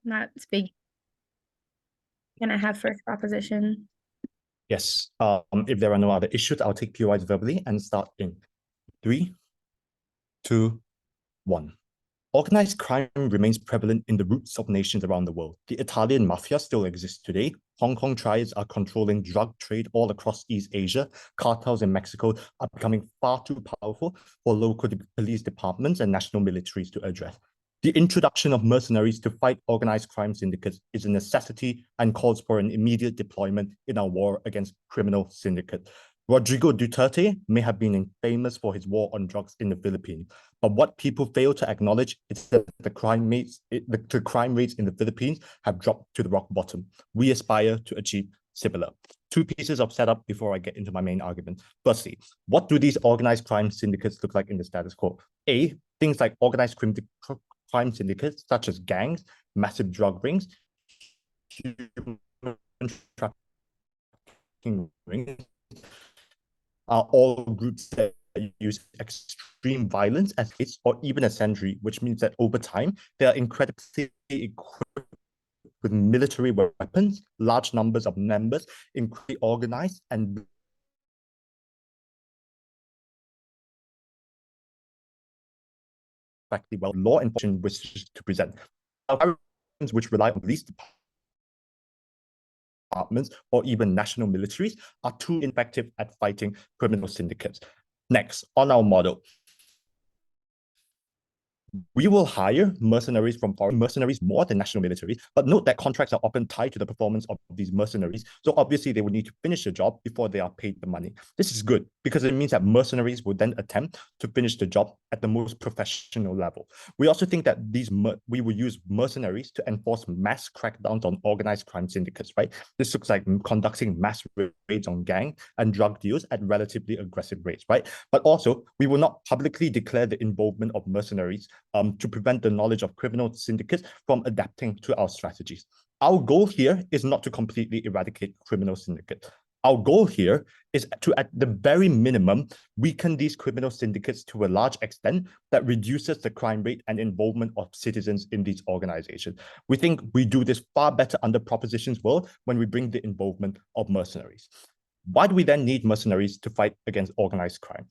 not speak. Can I have first proposition? Yes. If there are no other issues, I'll take POIs verbally and start in 3, 2, 1. Organized crime remains prevalent in the roots of nations around the world. The Italian mafia still exists today. Hong Kong triads are controlling drug trade all across East Asia. Cartels in Mexico are becoming far too powerful for local police departments and national militaries to address. The introduction of mercenaries to fight organized crime syndicates is a necessity and calls for an immediate deployment in our war against criminal syndicates. Rodrigo Duterte may have been famous for his war on drugs in the Philippines, but what people fail to acknowledge is that the crime rates in the Philippines have dropped to the rock bottom. We aspire to achieve similar. 2 pieces of setup before I get into my main argument. Firstly, what do these organized crime syndicates look like in the status quo? A, things like organized crime syndicates, such as gangs, massive drug rings, human trafficking rings, are all groups that use extreme violence as it's or even as century, which means that over time, they are incredibly equipped with military weapons, large numbers of members, incredibly organized and well law enforcement wishes to present. Which rely on police departments or even national militaries are too ineffective at fighting criminal syndicates. Next, on our model, we will hire mercenaries from foreign mercenaries more than national military, but note that contracts are often tied to the performance of these mercenaries. So obviously they would need to finish the job before they are paid the money. This is good because it means that mercenaries would then attempt to finish the job at the most professional level. We also think that we will use mercenaries to enforce mass crackdowns on organized crime syndicates, right? This looks like conducting mass raids on gang and drug deals at relatively aggressive rates, right? But also, we will not publicly declare the involvement of mercenaries to prevent the knowledge of criminal syndicates from adapting to our strategies. Our goal here is not to completely eradicate criminal syndicates. Our goal here is to, at the very minimum, weaken these criminal syndicates to a large extent that reduces the crime rate and involvement of citizens in these organizations. We think we do this far better under Proposition's world when we bring the involvement of mercenaries. Why do we then need mercenaries to fight against organized crime?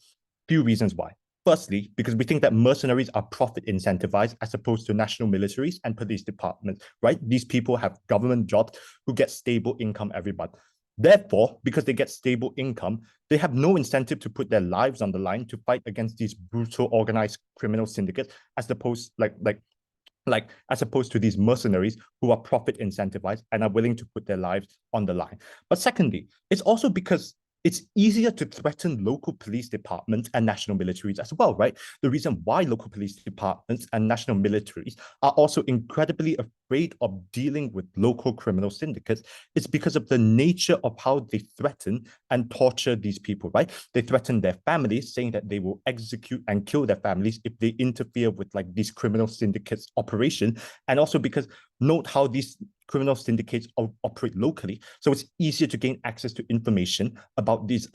Few reasons why. Firstly, because we think that mercenaries are profit incentivized as opposed to national militaries and police departments, right? These people have government jobs who get stable income every month. Therefore, because they get stable income, they have no incentive to put their lives on the line to fight against these brutal organized criminal syndicates, as opposed as opposed to these mercenaries who are profit incentivized and are willing to put their lives on the line. But secondly, it's also because it's easier to threaten local police departments and national militaries as well, right? The reason why local police departments and national militaries are also incredibly afraid of dealing with local criminal syndicates is because of the nature of how they threaten and torture these people, right? They threaten their families, saying that they will execute and kill their families if they interfere with like these criminal syndicates operation. And also because note how these criminal syndicates operate locally, so it's easier to gain access to information about these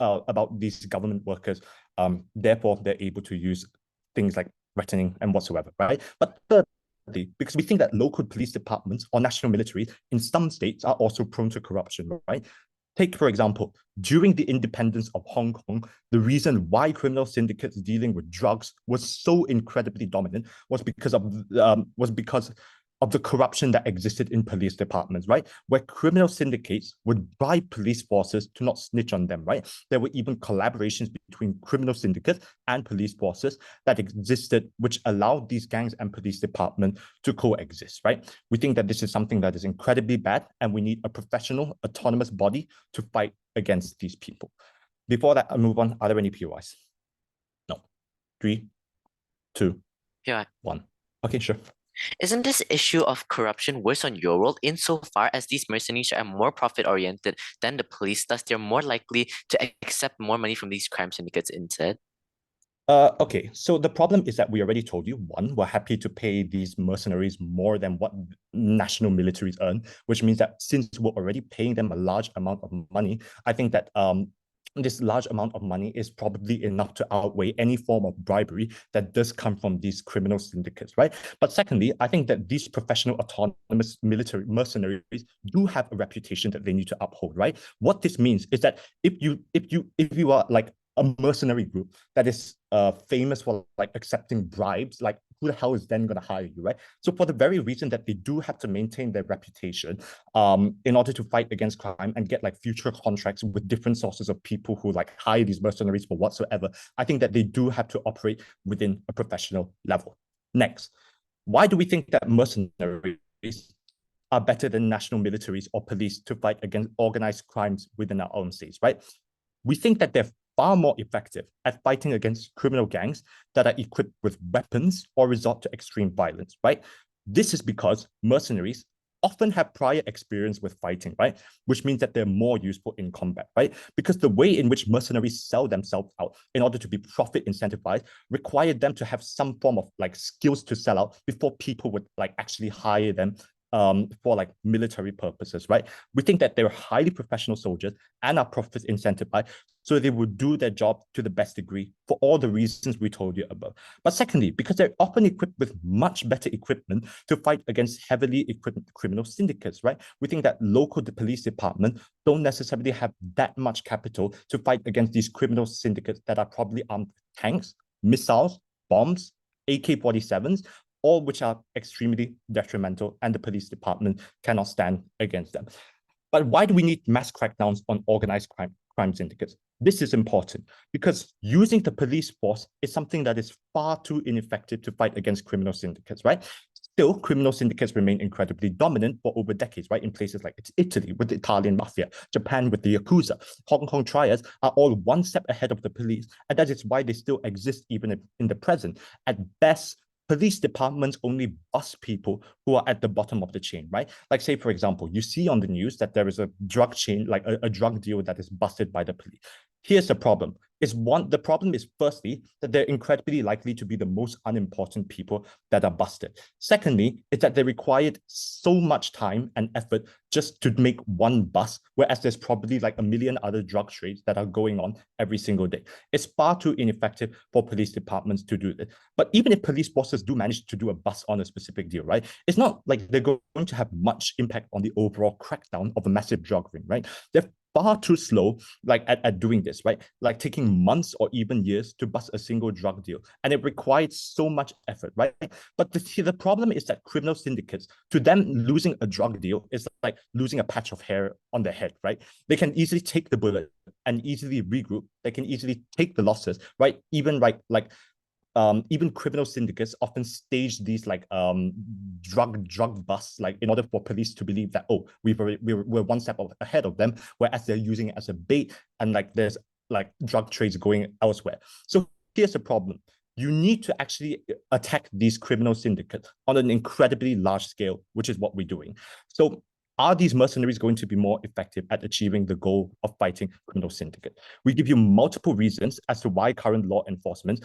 government workers. Therefore, they're able to use things like threatening and whatsoever, right? But thirdly, because we think that local police departments or national military in some states are also prone to corruption, right? Take, for example, during the independence of Hong Kong, the reason why criminal syndicates dealing with drugs was so incredibly dominant was because of the corruption that existed in police departments, right? Where criminal syndicates would bribe police forces to not snitch on them, right? There were even collaborations between criminal syndicates and police forces that existed, which allowed these gangs and police departments to coexist, right? We think that this is something that is incredibly bad, and we need a professional, autonomous body to fight against these people. Before that, I move on. Are there any POIs? No. 3, 2, 1. Okay, sure. Isn't this issue of corruption worse on your world insofar as these mercenaries are more profit-oriented than the police, thus they're more likely to accept more money from these crime syndicates instead? Okay, so the problem is that we already told you, one, we're happy to pay these mercenaries more than what national militaries earn, which means that since we're already paying them a large amount of money, I think that this large amount of money is probably enough to outweigh any form of bribery that does come from these criminal syndicates, right? But secondly, I think that these professional autonomous military mercenaries do have a reputation that they need to uphold, right? What this means is that if you are like a mercenary group that is famous for like accepting bribes, like who the hell is then going to hire you, right? So for the very reason that they do have to maintain their reputation in order to fight against crime and get like future contracts with different sources of people who like hire these mercenaries for whatsoever, I think that they do have to operate within a professional level. Next, why do we think that mercenaries are better than national militaries or police to fight against organized crimes within our own states, right? We think that they're far more effective at fighting against criminal gangs that are equipped with weapons or resort to extreme violence, right? This is because mercenaries often have prior experience with fighting, right? Which means that they're more useful in combat, right? Because the way in which mercenaries sell themselves out in order to be profit incentivized require them to have some form of like skills to sell out before people would like actually hire them for like military purposes, right? We think that they're highly professional soldiers and are profit incentivized, so they would do their job to the best degree for all the reasons we told you above. But secondly, because they're often equipped with much better equipment to fight against heavily equipped criminal syndicates, right? We think that local police department don't necessarily have that much capital to fight against these criminal syndicates that are probably armed with tanks, missiles, bombs, AK-47s, all which are extremely detrimental, and the police department cannot stand against them. But why do we need mass crackdowns on organized crime syndicates? This is important because using the police force is something that is far too ineffective to fight against criminal syndicates, right? Still, criminal syndicates remain incredibly dominant for over decades, right? In places like Italy with the Italian mafia, Japan with the Yakuza, Hong Kong triads are all one step ahead of the police, and that is why they still exist even in the present. At best, police departments only bust people who are at the bottom of the chain, right? Like say, for example, you see on the news that there is a drug chain, like a drug deal that is busted by the police. Here's the problem. The problem is firstly, that they're incredibly likely to be the most unimportant people that are busted. Secondly, it's that they required so much time and effort just to make one bust, whereas there's probably like a million other drug trades that are going on every single day. It's far too ineffective for police departments to do this. But even if police bosses do manage to do a bust on a specific deal, right? It's not like they're going to have much impact on the overall crackdown of a massive drug ring, right? They're far too slow like at doing this, right? Like taking months or even years to bust a single drug deal. And it required so much effort, right? But the problem is that criminal syndicates, to them, losing a drug deal is like losing a patch of hair on their head, right? They can easily take the bullet and easily regroup. They can easily take the losses, right? Even even criminal syndicates often stage these like drug busts, like in order for police to believe that, oh, we're one step ahead of them, whereas they're using it as a bait, and like there's like drug trades going elsewhere. So here's the problem. You need to actually attack these criminal syndicates on an incredibly large scale, which is what we're doing. So are these mercenaries going to be more effective at achieving the goal of fighting criminal syndicate? We give you multiple reasons as to why current law enforcement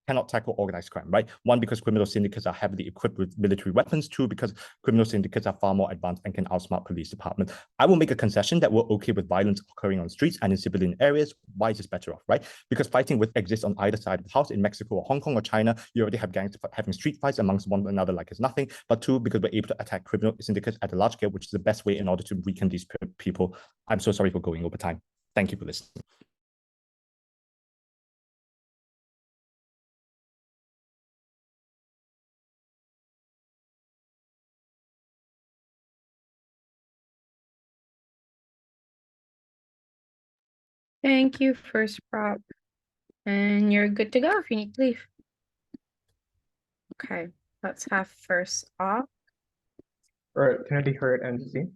cannot tackle organized crime, right? One, because criminal syndicates are heavily equipped with military weapons. Two, because criminal syndicates are far more advanced and can outsmart police departments. I will make a concession that we're okay with violence occurring on streets and in civilian areas. Why is this better off, right? Because fighting with exists on either side of the house. In Mexico or Hong Kong or China, you already have gangs having street fights amongst one another like it's nothing. But two, because we're able to attack criminal syndicates at a large scale, which is the best way in order to weaken these people. I'm so sorry for going over time. Thank you for listening. Thank you, first prop. And you're good to go if you need to leave. Okay, let's have first off. All right, can I be heard and seen?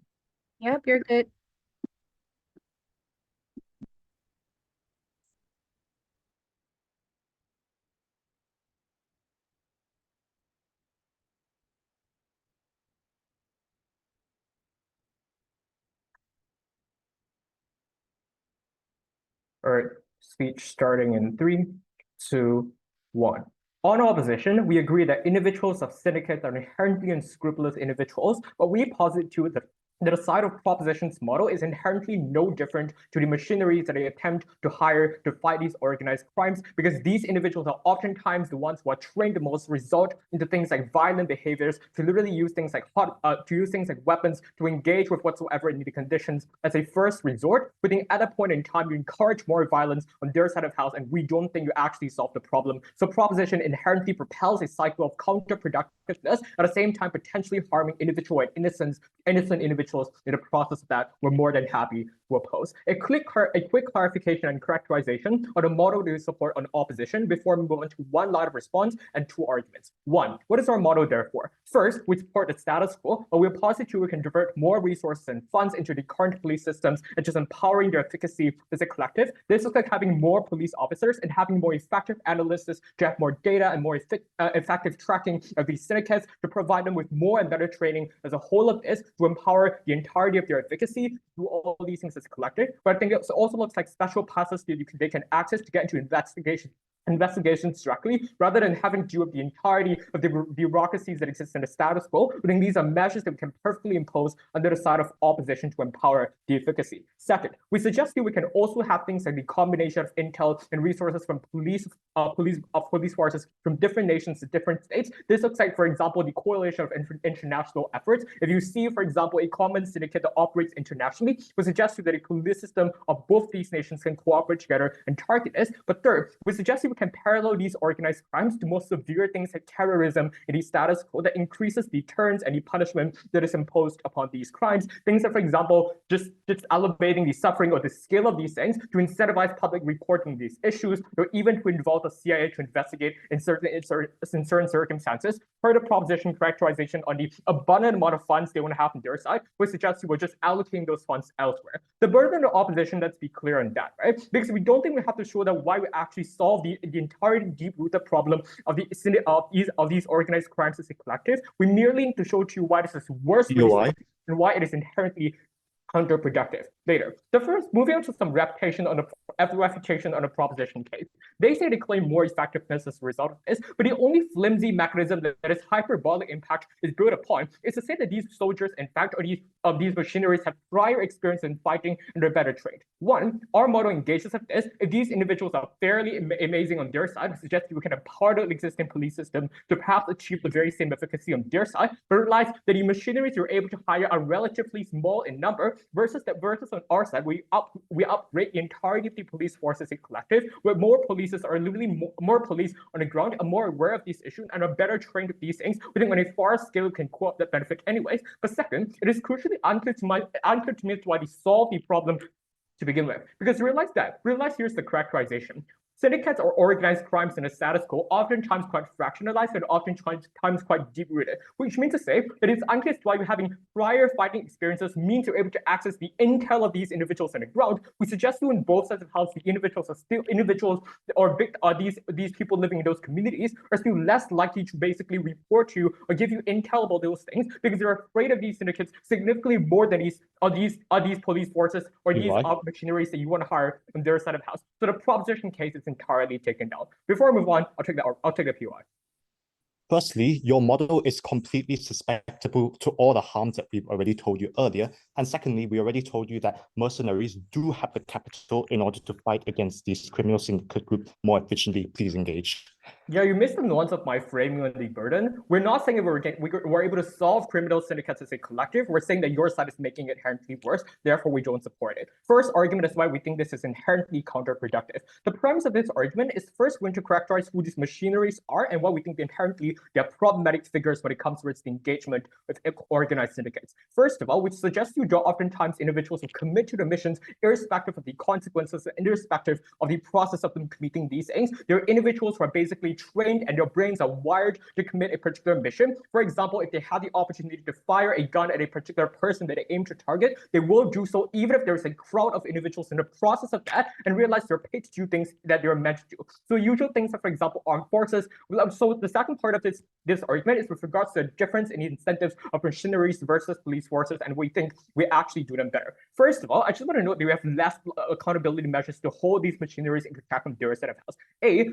Yep, you're good. All right, speech starting in 3, 2, 1. On opposition, we agree that individuals of syndicates are inherently unscrupulous individuals, but we posit to the that the side of proposition's model is inherently no different to the machineries that they attempt to hire to fight these organized crimes, because these individuals are oftentimes the ones who are trained the most, result into things like violent behaviors, to literally use things like weapons to engage with whatsoever in the conditions as a first resort. We think at that point in time you encourage more violence on their side of the house, and we don't think you actually solve the problem. So proposition inherently propels a cycle of counterproductiveness, at the same time potentially harming individual and innocent individuals in the process of that. We're more than happy to oppose. A quick clarification and characterization of the model to support on opposition before we move on to one line of response and two arguments. One, what is our model therefore? First, we support the status quo, but we posit we can divert more resources and funds into the current police systems and just empowering their efficacy as a collective. This looks like having more police officers and having more effective analysts to have more data and more effective tracking of these syndicates, to provide them with more and better training as a whole of this, to empower the entirety of their efficacy, do all these things as collective. But I think it also looks like special passes that they can access to get into investigations directly, rather than having to deal with the entirety of the bureaucracies that exist in the status quo. I think these are measures that we can perfectly impose under the side of opposition to empower the efficacy. Second, we suggest that we can also have things like the combination of intel and resources from police forces from different nations to different states. This looks like, for example, the coalition of international efforts. If you see, for example, a common syndicate that operates internationally, we suggest that a police system of both these nations can cooperate together and target this. But third, we suggest that we can parallel these organized crimes to more severe things like terrorism in the status quo that increases deterrence and the punishment that is imposed upon these crimes. Things that, for example, just elevating the suffering or the scale of these things to incentivize public reporting of these issues, or even to involve the CIA to investigate in certain circumstances. Per the proposition characterization on the abundant amount of funds they want to have on their side, we suggest we're just allocating those funds elsewhere. The burden of opposition, let's be clear on that, right? Because we don't think we have to show that why we actually solve the entire deep-rooted problem of these organized crimes as a collective. We merely need to show to you why this is worse and why it is inherently counterproductive. Later, the first, moving on to some refutation on the proposition case. They say they claim more effectiveness as a result of this, but the only flimsy mechanism that is hyperbolic impact is built upon is to say that these soldiers, in fact, or these machineries have prior experience in fighting and they're better trained. One, our model engages with this. If these individuals are fairly amazing on their side, we suggest we can empower the existing police system to perhaps achieve the very same efficacy on their side, but realize that the machineries you're able to hire are relatively small in number, versus on our side, we upgrade the entirety of the police force as a collective, where more police are literally more police on the ground, are more aware of these issues and are better trained with these things. We think on a far scale can co-op that benefit anyways. But second, it is crucially unclear to me why they solve the problem to begin with. Because realize here's the characterization. Syndicates or organized crimes in a status quo oftentimes quite fractionalized and oftentimes quite deep-rooted, which means to say that it's unclear why having prior fighting experiences means you're able to access the intel of these individuals on the ground. We suggest you in both sides of how the individuals are still individuals, or these people living in those communities are still less likely to basically report to you or give you intel about those things, because they're afraid of these syndicates significantly more than these police forces or these machineries that you want to hire on their side of the house. So the proposition case is entirely taken down. Before I move on, I'll take the POI. Firstly, your model is completely susceptible to all the harms that we've already told you earlier. And secondly, we already told you that mercenaries do have the capital in order to fight against this criminal syndicate group more efficiently. Please engage. Yeah, you missed the nuance of my framing on the burden. We're not saying we're able to solve criminal syndicates as a collective. We're saying that your side is making it inherently worse. Therefore, we don't support it. First argument is why we think this is inherently counterproductive. The premise of this argument is first going to characterize who these machineries are and why we think inherently they're problematic figures when it comes towards the engagement with organized syndicates. First of all, we suggest you draw oftentimes individuals who commit to the missions irrespective of the consequences and irrespective of the process of them committing these things. They're individuals who are basically trained and their brains are wired to commit a particular mission. For example, if they have the opportunity to fire a gun at a particular person that they aim to target, they will do so even if there's a crowd of individuals in the process of that and realize they're paid to do things that they're meant to do. So usual things are, for example, armed forces. So the second part of this argument is with regards to the difference in the incentives of machineries versus police forces, and we think we actually do them better. First of all, I just want to note that we have less accountability measures to hold these machineries in check on their set of house.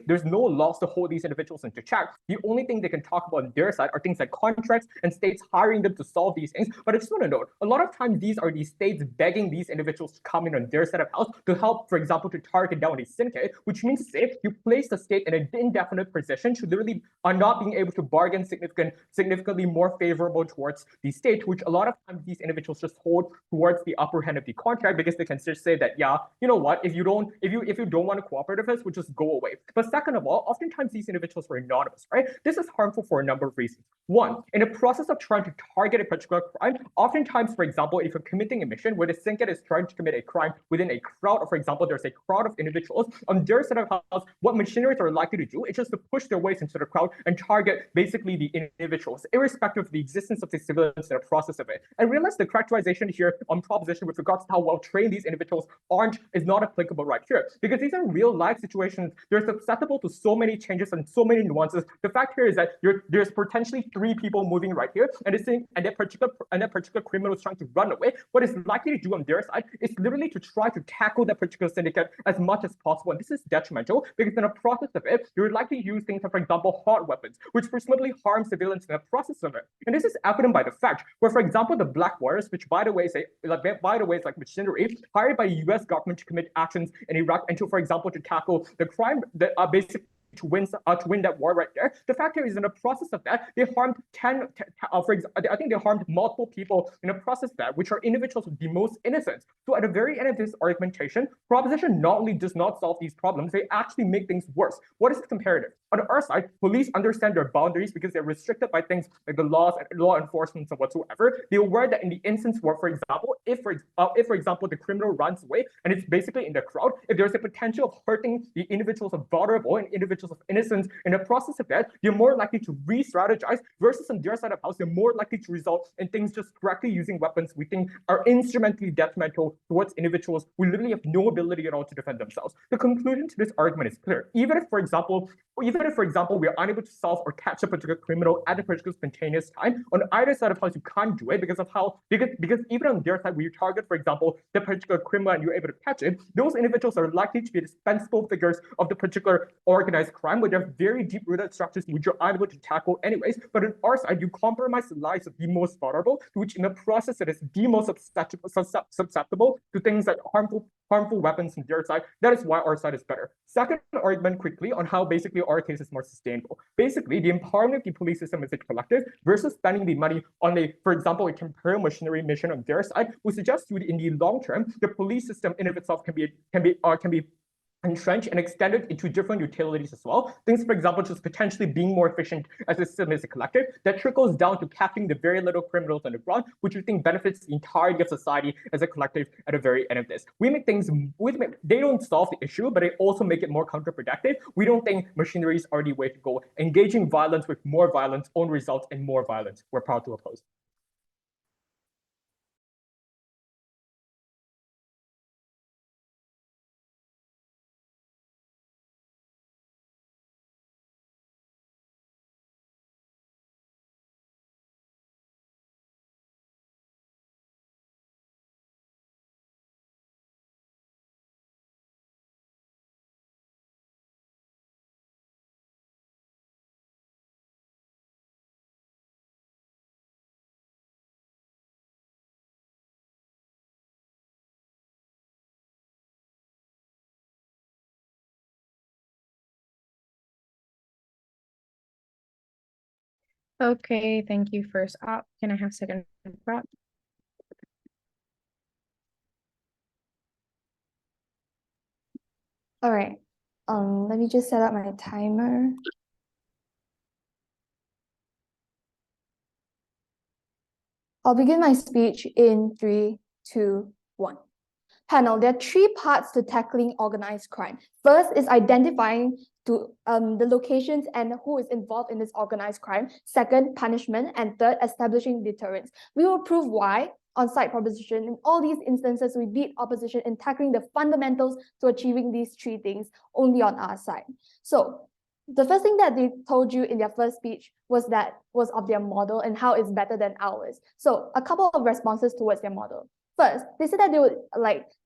There's no laws to hold these individuals into check. The only thing they can talk about on their side are things like contracts and states hiring them to solve these things. But I just want to note, a lot of times these are the states begging these individuals to come in on their side of house to help, for example, to target down a syndicate, which means to say you place the state in an indefinite position to literally are not being able to bargain significantly more favorable towards the state, which a lot of times these individuals just hold towards the upper hand of the contract because they can just say that, yeah, you know what, if you don't want to cooperate with us, we'll just go away. But second of all, oftentimes these individuals are anonymous, right? This is harmful for a number of reasons. One, in the process of trying to target a particular crime, oftentimes, for example, if you're committing a mission where the syndicate is trying to commit a crime within a crowd, or for example, there's a crowd of individuals on their side of house, what mercenaries are likely to do is just to push their ways into the crowd and target basically the individuals, irrespective of the existence of the civilians in the process of it. And realize the characterization here on proposition with regards to how well trained these individuals aren't is not applicable right here, because these are real life situations. They're susceptible to so many changes and so many nuances. The fact here is that there's potentially 3 people moving right here, and that particular criminal is trying to run away. What is likely to do on their side is literally to try to tackle that particular syndicate as much as possible. And this is detrimental because in the process of it, you're likely to use things like, for example, hot weapons, which presumably harm civilians in the process of it. And this is evident by the fact where, for example, the Black Warriors, which by the way is like machinery hired by the U.S. government to commit actions in Iraq and to, for example, to tackle the crime that basically to win that war right there. The fact here is in the process of that, they harmed I think they harmed multiple people in the process of that, which are individuals with the most innocent. So at the very end of this argumentation, proposition not only does not solve these problems, they actually make things worse. What is the comparative? On our side, police understand their boundaries because they're restricted by things like the laws and law enforcement and whatsoever. They're aware that in the instance where, for example, if for example the criminal runs away and it's basically in the crowd, if there's a potential of hurting the individuals of vulnerable and individuals of innocence in the process of that, you're more likely to re-strategize versus on their side of house, you're more likely to result in things just correctly using weapons we think are instrumentally detrimental towards individuals who literally have no ability at all to defend themselves. The conclusion to this argument is clear. Even if, for example, we are unable to solve or catch a particular criminal at a particular spontaneous time, on either side of house, you can't do it because even on their side, where you target, for example, the particular criminal and you're able to catch it, those individuals are likely to be dispensable figures of the particular organized crime, where they have very deep-rooted structures which you're unable to tackle anyways. But on our side, you compromise the lives of the most vulnerable, which in the process it is the most susceptible to things like harmful weapons on their side. That is why our side is better. Second argument quickly on how basically our case is more sustainable. Basically, the empowerment of the police system as a collective versus spending the money on for example, a imperial machinery mission on their side would suggest to in the long term, the police system in of itself can be entrenched and extended into different utilities as well. Things, for example, just potentially being more efficient as a system as a collective that trickles down to catching the very little criminals on the ground, which we think benefits the entirety of society as a collective at the very end of this. They don't solve the issue, but they also make it more counterproductive. We don't think machineries are the way to go. Engaging violence with more violence only results in more violence. We're proud to oppose. Okay, thank you. First up, can I have second prop? All right. Let me just set up my timer. I'll begin my speech in 3, 2, 1. Panel, there are 3 parts to tackling organized crime. First is identifying the locations and who is involved in this organized crime. Second, punishment. And third, establishing deterrence. We will prove why on-site proposition. In all these instances, we beat opposition in tackling the fundamentals to achieving these 3 things only on our side. So the first thing that they told you in their first speech was of their model and how it's better than ours. So a couple of responses towards their model. First, they said that they would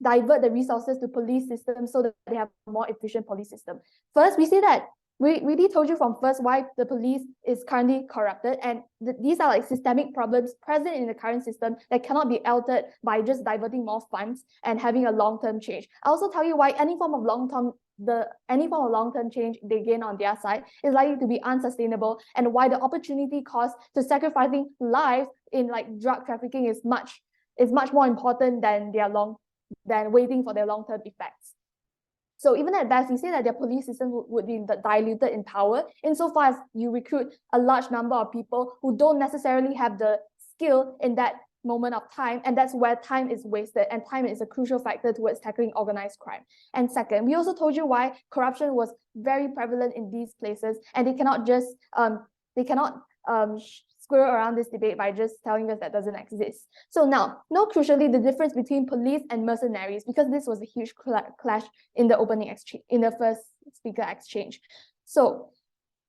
divert the resources to police systems so that they have a more efficient police system. First, we see that we really told you from first why the police is currently corrupted, and these are like systemic problems present in the current system that cannot be altered by just diverting more funds and having a long-term change. I also tell you why any form of long-term change they gain on their side is likely to be unsustainable, and why the opportunity cost to sacrificing lives in like drug trafficking is much more important than waiting for their long-term effects. So even at best, we say that their police system would be diluted in power insofar as you recruit a large number of people who don't necessarily have the skill in that moment of time, and that's where time is wasted, and time is a crucial factor towards tackling organized crime. And second, we also told you why corruption was very prevalent in these places, and they cannot just squirrel around this debate by just telling us that doesn't exist. So now, note crucially the difference between police and mercenaries, because this was a huge clash in the opening exchange, in the first speaker exchange. So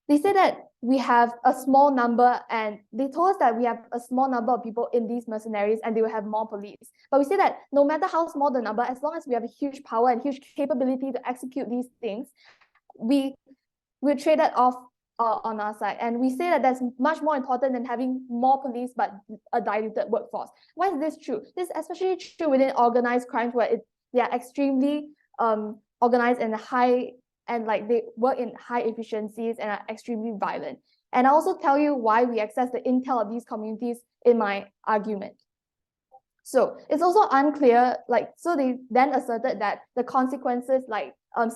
they say that we have a small number, and they told us that we have a small number of people in these mercenaries and they will have more police. But we say that no matter how small the number, as long as we have a huge power and huge capability to execute these things, we trade that off on our side. And we say that that's much more important than having more police but a diluted workforce. Why is this true? This is especially true within organized crimes, where they are extremely organized and they work in high efficiencies and are extremely violent. And I also tell you why we access the intel of these communities in my argument. So it's also unclear, so they then asserted that the consequences,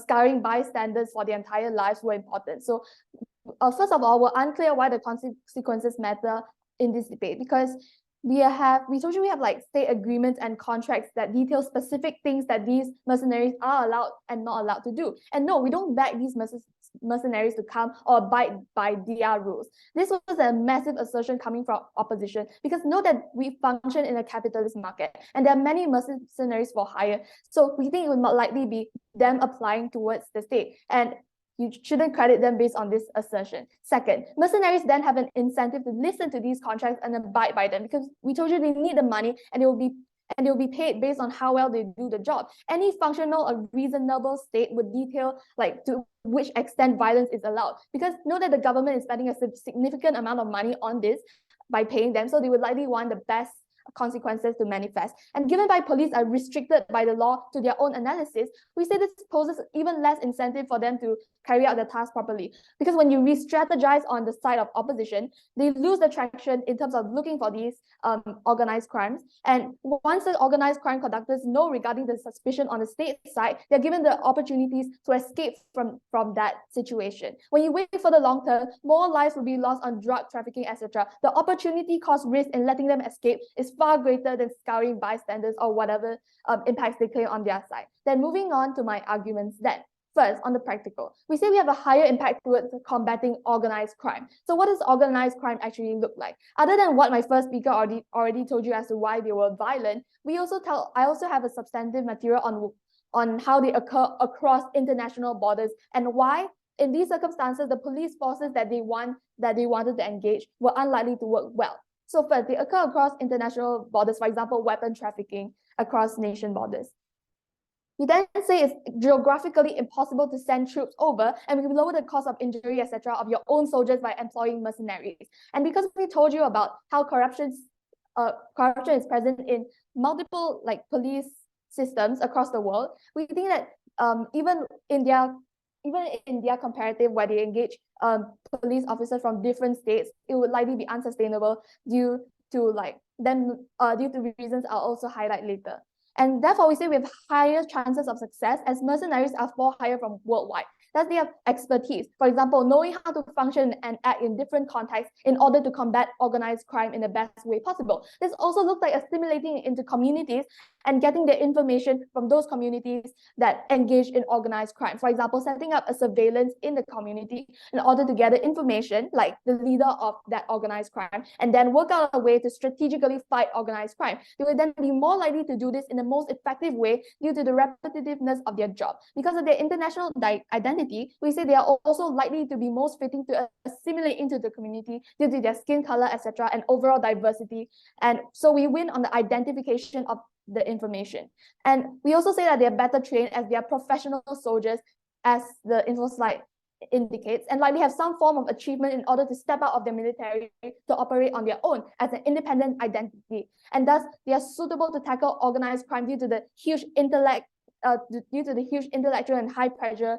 scarring bystanders for their entire lives, were important. So first of all, we're unclear why the consequences matter in this debate, because we told you we have state agreements and contracts that detail specific things that these mercenaries are allowed and not allowed to do. And no, we don't beg these mercenaries to come or abide by their rules. This was a massive assertion coming from opposition, because know that we function in a capitalist market and there are many mercenaries for hire. So we think it would not likely be them applying towards the state, and you shouldn't credit them based on this assertion. Second, mercenaries then have an incentive to listen to these contracts and abide by them, because we told you they need the money and they will be paid based on how well they do the job. Any functional or reasonable state would detail to which extent violence is allowed, because know that the government is spending a significant amount of money on this by paying them, so they would likely want the best consequences to manifest. And given by police are restricted by the law to their own analysis, we say this poses even less incentive for them to carry out the task properly, because when you re-strategize on the side of opposition, they lose the traction in terms of looking for these organized crimes. And once the organized crime conductors know regarding the suspicion on the state side, they're given the opportunities to escape from that situation. When you wait for the long term, more lives will be lost on drug trafficking, etc. The opportunity cost risk in letting them escape is far greater than scouring bystanders or whatever impacts they claim on their side. Then moving on to my arguments then. First, on the practical, we say we have a higher impact towards combating organized crime. So what does organized crime actually look like? Other than what my first speaker already told you as to why they were violent, I also have a substantive material on how they occur across international borders, and why in these circumstances the police forces that they wanted to engage were unlikely to work well. So first, they occur across international borders, for example, weapon trafficking across nation borders. We then say it's geographically impossible to send troops over, and we lower the cost of injury, etc., of your own soldiers by employing mercenaries. And because we told you about how corruption is present in multiple police systems across the world, we think that even in their comparative where they engage police officers from different states, it would likely be unsustainable due to reasons I'll also highlight later. And therefore, we say we have higher chances of success as mercenaries are for hire from worldwide. Thus, they have expertise. For example, knowing how to function and act in different contexts in order to combat organized crime in the best way possible. This also looks like assimilating into communities and getting the information from those communities that engage in organized crime. For example, setting up a surveillance in the community in order to gather information, like the leader of that organized crime, and then work out a way to strategically fight organized crime. They will then be more likely to do this in the most effective way due to the repetitiveness of their job. Because of their international identity, we say they are also likely to be most fitting to assimilate into the community due to their skin color, etc., and overall diversity. And so we win on the identification of the information. And we also say that they are better trained as they are professional soldiers, as the Infoslide indicates, and likely have some form of achievement in order to step out of their military to operate on their own as an independent identity. And thus, they are suitable to tackle organized crime due to the huge intellectual and high pressure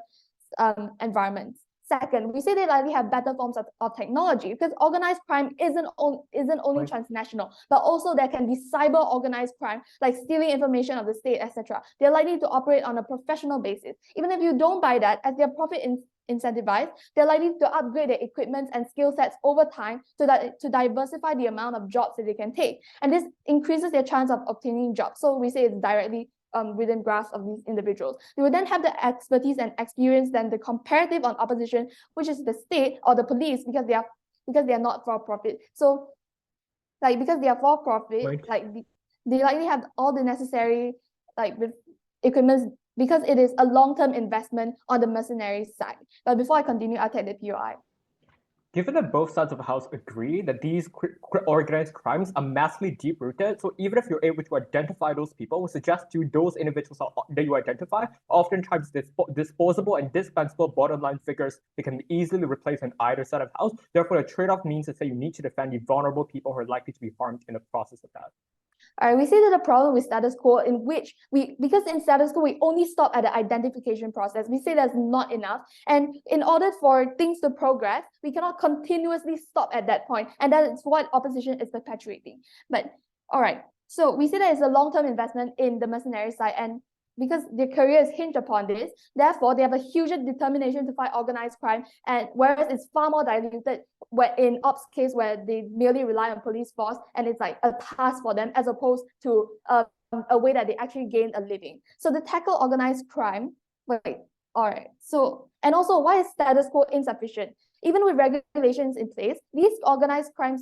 environments. Second, we say they likely have better forms of technology because organized crime isn't only transnational, but also there can be cyber organized crime like stealing information of the state, etc. They're likely to operate on a professional basis. Even if you don't buy that, as their profit incentivized, they're likely to upgrade their equipment and skill sets over time to diversify the amount of jobs that they can take. And this increases their chance of obtaining jobs. So we say it's directly within grasp of these individuals. They will then have the expertise and experience than the comparative on opposition, which is the state or the police, because they are not for profit. So because they are for profit, they likely have all the necessary with equipment because it is a long-term investment on the mercenary side. But before I continue, I'll take the POI. Given that both sides of the house agree that these organized crimes are massively deep-rooted, so even if you're able to identify those people, we suggest to those individuals that you identify, oftentimes disposable and dispensable bottom-line figures that can be easily replaced on either side of the house. Therefore, the trade-off means to say you need to defend the vulnerable people who are likely to be harmed in the process of that. All right, we see that the problem with status quo in which because in status quo, we only stop at the identification process. We say that's not enough. And in order for things to progress, we cannot continuously stop at that point. And that is what opposition is perpetuating. But all right, so we see that it's a long-term investment in the mercenary side, and because their career is hinged upon this, therefore they have a huge determination to fight organized crime, and whereas it's far more diluted in ops case where they merely rely on police force and it's like a task for them as opposed to a way that they actually gain a living. So to tackle organized crime, so and also why is status quo insufficient? Even with regulations in place, these organized crime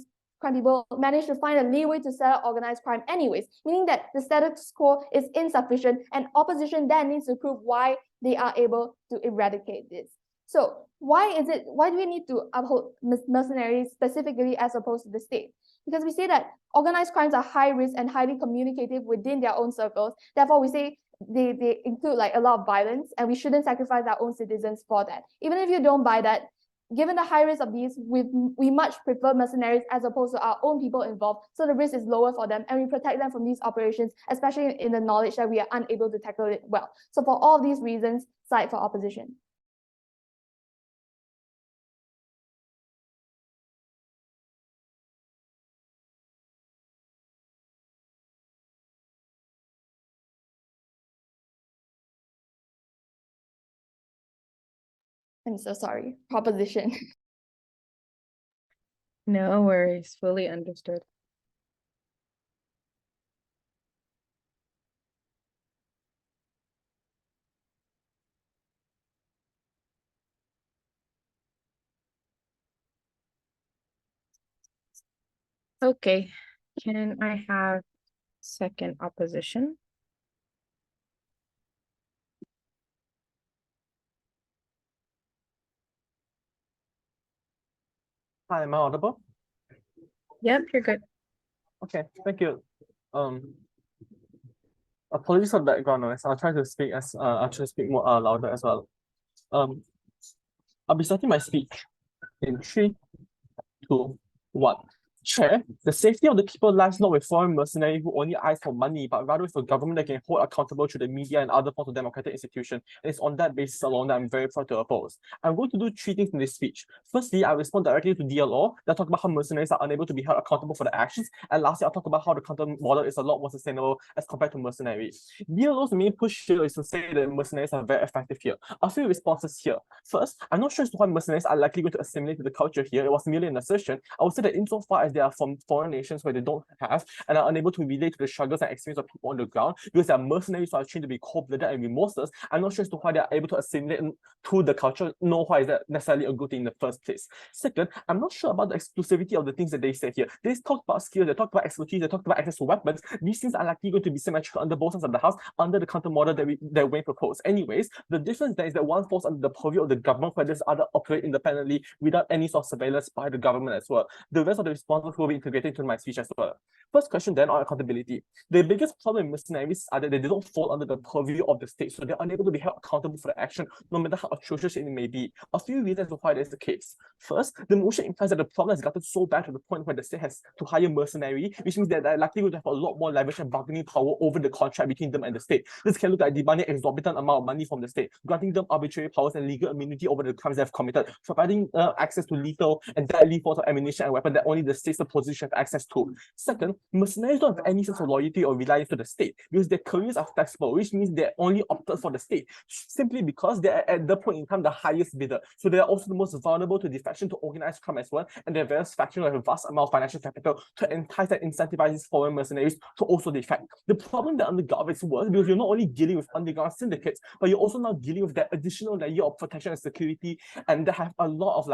people manage to find a leeway to set up organized crime anyways, meaning that the status quo is insufficient and opposition then needs to prove why they are able to eradicate this. So why do we need to uphold mercenaries specifically as opposed to the state? Because we say that organized crimes are high risk and highly communicative within their own circles. Therefore, we say they include a lot of violence, and we shouldn't sacrifice our own citizens for that. Even if you don't buy that, given the high risk of these, we much prefer mercenaries as opposed to our own people involved, so the risk is lower for them, and we protect them from these operations, especially in the knowledge that we are unable to tackle it well. So for all these reasons, side for opposition. I'm so sorry, proposition. No worries, fully understood. Okay, can I have second opposition? Hi, am I audible? Yep, you're good. Okay, thank you. Apologies for the background noise. I'll try to speak more louder as well. I'll be starting my speech in 3, 2, 1. Chair, the safety of the people lies not with foreign mercenaries who only eyes for money, but rather with a government that can hold accountable through the media and other forms of democratic institutions. And it's on that basis alone that I'm very proud to oppose. I'm going to do 3 things in this speech. Firstly, I respond directly to DLO that talk about how mercenaries are unable to be held accountable for their actions. And lastly, I'll talk about how the counter model is a lot more sustainable as compared to mercenaries. DLO's main push here is to say that mercenaries are very effective here. A few responses here. First, I'm not sure as to why mercenaries are likely going to assimilate to the culture here. It was merely an assertion. I would say that insofar as they are from foreign nations where they don't have and are unable to relate to the struggles and experience of people on the ground because they are mercenaries who are trained to be cold-blooded and remorseless, I'm not sure as to why they are able to assimilate to the culture, nor why is that necessarily a good thing in the first place. Second, I'm not sure about the exclusivity of the things that they say here. They talk about skills, they talk about expertise, they talk about access to weapons. These things are likely going to be symmetrical under both sides of the house under the counter model that Wayne proposed. Anyways, the difference there is that one falls under the purview of the government, where this other operate independently without any sort of surveillance by the government as well. The rest of the response of which will be integrated into my speech as well. First question then on accountability. The biggest problem in mercenaries are that they don't fall under the purview of the state, so they're unable to be held accountable for the action, no matter how atrocious it may be. A few reasons why that is the case. First, the motion implies that the problem has gotten so bad to the point where the state has to hire mercenary, which means that they're likely going to have a lot more leverage and bargaining power over the contract between them and the state. This can look like demanding exorbitant amount of money from the state, granting them arbitrary powers and legal immunity over the crimes they have committed, providing access to lethal and deadly forms of ammunition and weapons that only the state's supposed to have access to. Second, mercenaries don't have any sense of loyalty or reliance to the state because their careers are flexible, which means they're only opted for the state simply because they're at the point in time the highest bidder. So they're also the most vulnerable to defection to organized crime as well, and their various factions have a vast amount of financial capital to entice and incentivize these foreign mercenaries to also defect. The problem that underground is worse because you're not only dealing with underground syndicates, but you're also now dealing with that additional layer of protection and security, and they have a lot of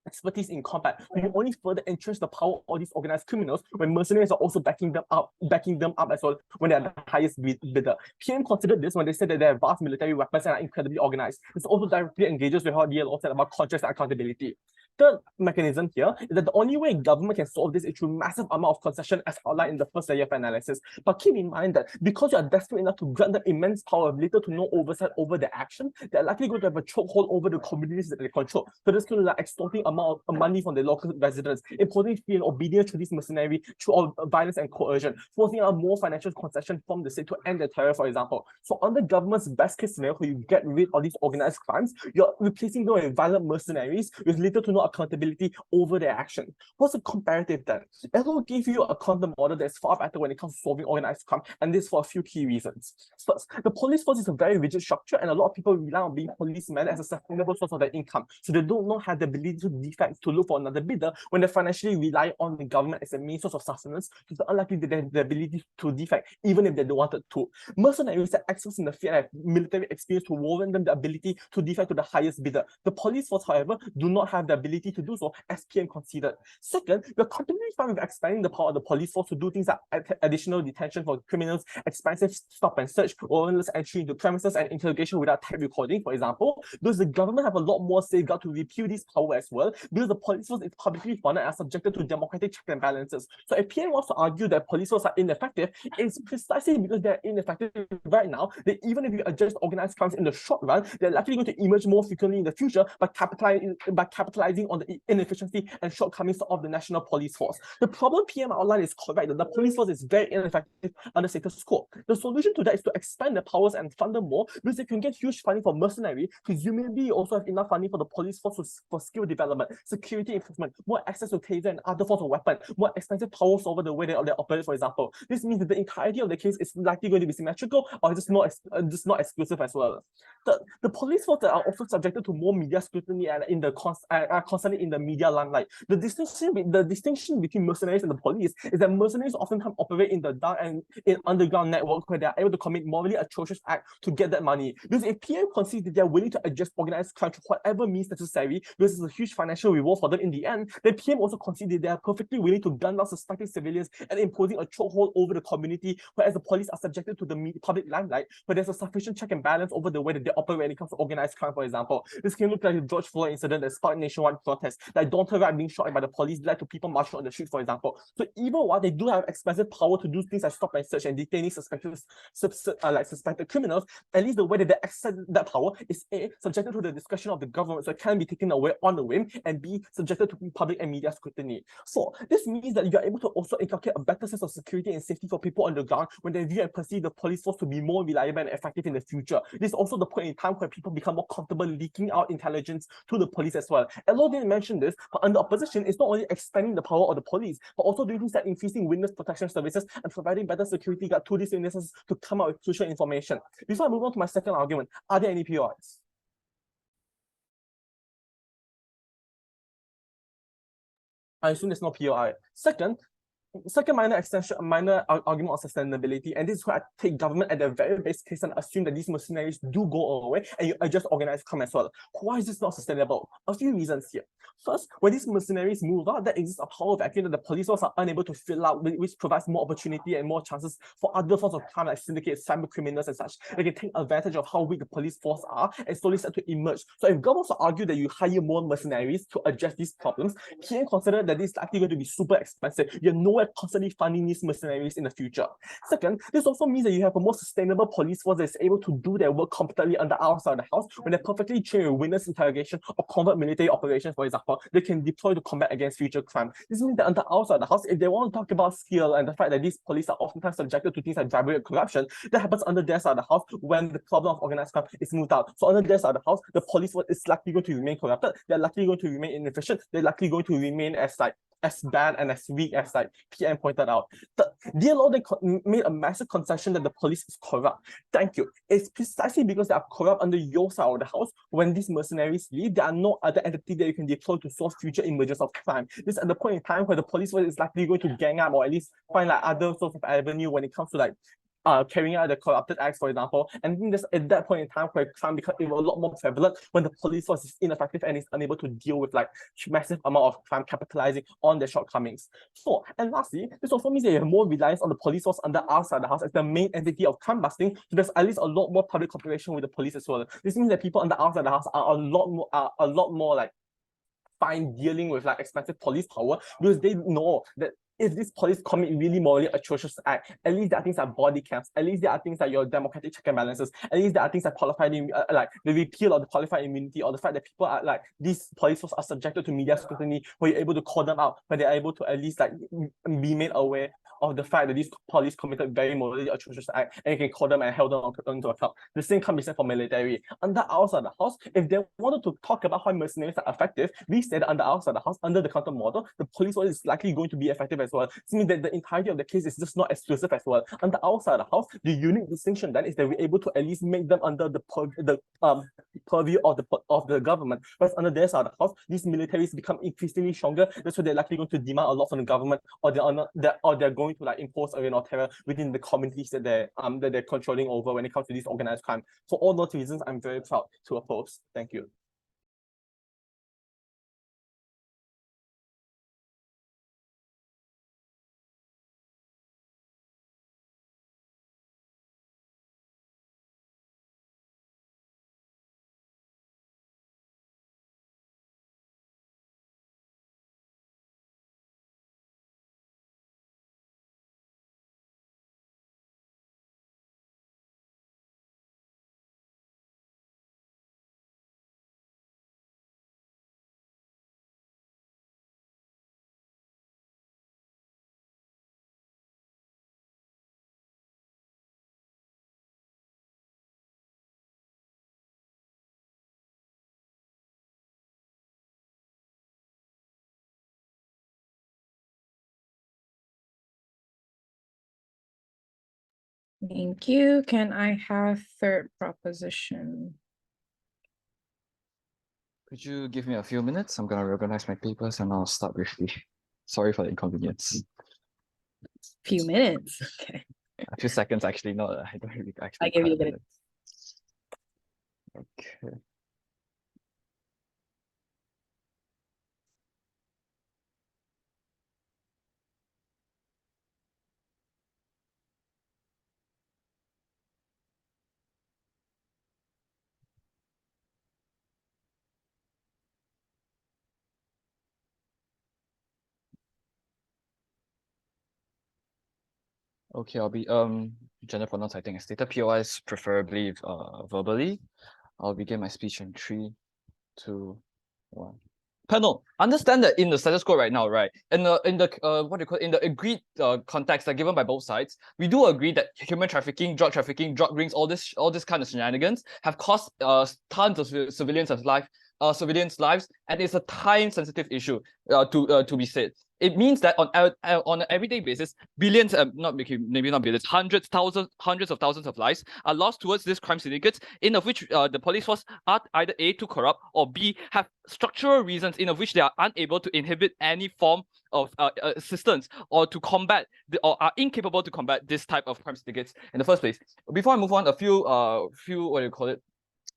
expertise in combat. You only further entrench the power of these organized criminals when mercenaries are also backing them up as well when they are the highest bidder. PM considered this when they said that they have vast military weapons and are incredibly organized. This also directly engages with how DLO said about contracts and accountability. Third mechanism here is that the only way government can solve this is through massive amount of concession as outlined in the first layer of analysis. But keep in mind that because you are desperate enough to grant them immense power of little to no oversight over their action, they're likely going to have a chokehold over the communities that they control. So this could like extorting amount of money from the local residents, imposing fear and obedience to these mercenaries through violence and coercion, forcing out more financial concession from the state to end the terror, for example. So under government's best case scenario, where you get rid of these organized crimes, you're replacing them with violent mercenaries with little to no accountability over their action. What's the comparative then? It will give you a counter model that's far better when it comes to solving organized crime, and this for a few key reasons. First, the police force is a very rigid structure, and a lot of people rely on being policemen as a sustainable source of their income. So they do not have the ability to defect to look for another bidder when they financially rely on the government as a main source of sustenance. So it's unlikely that they have the ability to defect, even if they don't wanted to. Mercenaries that experts in the field have military experience to warrant them the ability to defect to the highest bidder. The police force, however, do not have the ability to do so, as PM considered. Second, we're completely fine with expanding the power of the police force to do things like additional detention for criminals, expansive stop and search, warrantless entry into premises, and interrogation without tape recording, for example. Because the government have a lot more safeguard to repeal this power as well, because the police force is publicly funded and are subjected to democratic checks and balances. So if PM wants to argue that police force are ineffective, it's precisely because they're ineffective right now that even if you adjust organized crimes in the short run, they're likely going to emerge more frequently in the future by capitalizing on the inefficiency and shortcomings of the national police force. The problem PM outlined is correct, that the police force is very ineffective under status quo. The solution to that is to expand the powers and fund them more, because if you can get huge funding for mercenary, presumably you also have enough funding for the police force for skill development, security enforcement, more access to taser and other forms of weapon, more expensive powers over the way they operate, for example. This means that the entirety of the case is likely going to be symmetrical or just not exclusive as well. The police force are also subjected to more media scrutiny and are constantly in the media limelight. The distinction between mercenaries and the police is that mercenaries often operate in the dark and in underground network where they are able to commit morally atrocious acts to get that money. Because if PM concedes that they are willing to adjust organized crime to whatever means necessary, because it's a huge financial reward for them in the end, then PM also concedes that they are perfectly willing to gun down suspected civilians and imposing a chokehold over the community, whereas the police are subjected to the public limelight, but there's a sufficient check and balance over the way that they operate when it comes to organized crime, for example. This can look like the George Floyd incident that sparked nationwide protests, like Donald Trump being shot by the police led to people marching on the streets, for example. So even while they do have expensive power to do things like stop and search and detaining suspected criminals, at least the way that they access that power is A, subjected to the discretion of the government, so it can be taken away on the whim, and B, subjected to public and media scrutiny. So this means that you are able to also inculcate a better sense of security and safety for people on the ground when they view and perceive the police force to be more reliable and effective in the future. This is also the point in time where people become more comfortable leaking out intelligence to the police as well. Elo didn't mention this, but under opposition, it's not only expanding the power of the police, but also doing things like increasing witness protection services and providing better security guard to these witnesses to come out with crucial information. Before I move on to my second argument, are there any POIs? I assume there's no POI. Second, second minor argument on sustainability, and this is where I take government at the very base case and assume that these mercenaries do go away and you adjust organized crime as well. Why is this not sustainable? A few reasons here. First, when these mercenaries move out, there exists a power vacuum that the police force are unable to fill out, which provides more opportunity and more chances for other forms of crime like syndicates, cyber criminals and such. They can take advantage of how weak the police force are and slowly start to emerge. So if governments argue that you hire more mercenaries to address these problems, can consider that this is likely going to be super expensive. You're nowhere constantly funding these mercenaries in the future. Second, this also means that you have a more sustainable police force that is able to do their work competently on the outside of the house. When they're perfectly trained in witness interrogation or covert military operations, for example, they can deploy to combat against future crime. This means that on the outside of the house, if they want to talk about skill and the fact that these police are oftentimes subjected to things like bribery and corruption, that happens under their side of the house when the problem of organized crime is moved out. So under their side of the house, the police force is likely going to remain corrupted, they're likely going to remain inefficient, they're likely going to remain as bad and as weak as PM pointed out. The DLO then made a massive concession that the police is corrupt. Thank you. It's precisely because they are corrupt under your side of the house. When these mercenaries leave, there are no other entity that you can deploy to solve future emergence of crime. This is at the point in time where the police is likely going to gang up or at least find other sorts of avenue when it comes to carrying out the corrupted acts, for example. And I think that's at that point in time where crime becomes a lot more prevalent when the police force is ineffective and is unable to deal with massive amount of crime capitalizing on their shortcomings. So, and lastly, this also means that you have more reliance on the police force under outside the house as the main entity of crime busting. So there's at least a lot more public cooperation with the police as well. This means that people on the outside the house are a lot more fine dealing with expensive police power because they know that if this police commit really morally atrocious act, at least there are things like body cams, at least there are things like your democratic check and balances, at least there are things like qualified the repeal of the qualified immunity, or the fact that people are these police forces are subjected to media scrutiny, where you're able to call them out, where they're able to at least be made aware of the fact that these police committed very morally atrocious act, and you can call them and hold them into account. The same can be said for military. Under outside the house, if they wanted to talk about how mercenaries are effective, we said under outside the house, under the counter model, the police force is likely going to be effective as well. It means that the entirety of the case is just not exclusive as well. Under outside the house, the unique distinction then is that we're able to at least make them under the purview of the government. Whereas under their side of the house, these militaries become increasingly stronger. That's why they're likely going to demand a lot from the government, or they're going to impose a reign of terror within the communities that they're controlling over when it comes to this organized crime. For all those reasons, I'm very proud to oppose. Thank you. Thank you. Can I have third proposition? Could you give me a few minutes? I'm gonna reorganize my papers and I'll start briefly. Sorry for the inconvenience. Few minutes. Okay. A few seconds actually. No, I don't really actually. I give you a bit. minute. Okay. Okay, I'll be gender pronouns, I think I stated POIs preferably verbally. I'll begin my speech in 3, 2, 1. Panel, understand that in the status quo right now, right? In the in the agreed context given by both sides, we do agree that human trafficking, drug rings, all this kind of shenanigans have cost tons of civilians' lives, and it's a time-sensitive issue to be said. it means that on an everyday basis, billions, maybe not billions, hundreds of thousands of lives are lost towards these crime syndicates, in of which the police force are either A, too corrupt, or B, have structural reasons in of which they are unable to inhibit any form of assistance or to combat or are incapable to combat this type of crime syndicates in the first place. Before I move on, a few what do you call it?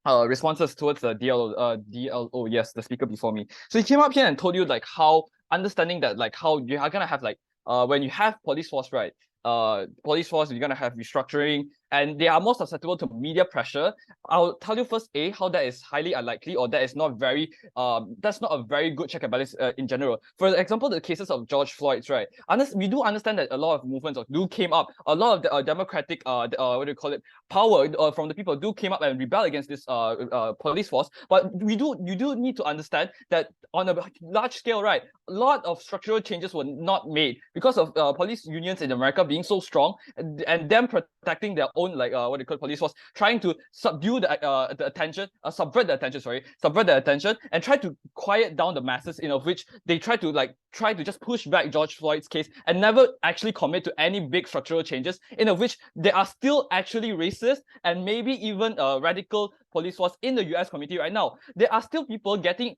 Responses towards the DLO, yes, the speaker before me. So he came up here and told you like how understanding that like how you are gonna have like when you have police force, right? Police force, you're gonna have restructuring, and they are more susceptible to media pressure. I'll tell you first, A, how that is highly unlikely, or that is not very that's not a very good check and balance in general. For example, the cases of George Floyd's, right? We do understand that a lot of movements do came up, a lot of the democratic what do you call it, power from the people do came up and rebel against this police force. But you do need to understand that on a large scale, right, a lot of structural changes were not made because of police unions in America being so strong, and them protecting their own like what they call police force, trying to subdue the attention, subvert the attention, and try to quiet down the masses, in of which they try to just push back George Floyd's case and never actually commit to any big structural changes, in of which there are still actually racist and maybe even radical police force in the US community right now. There are still people getting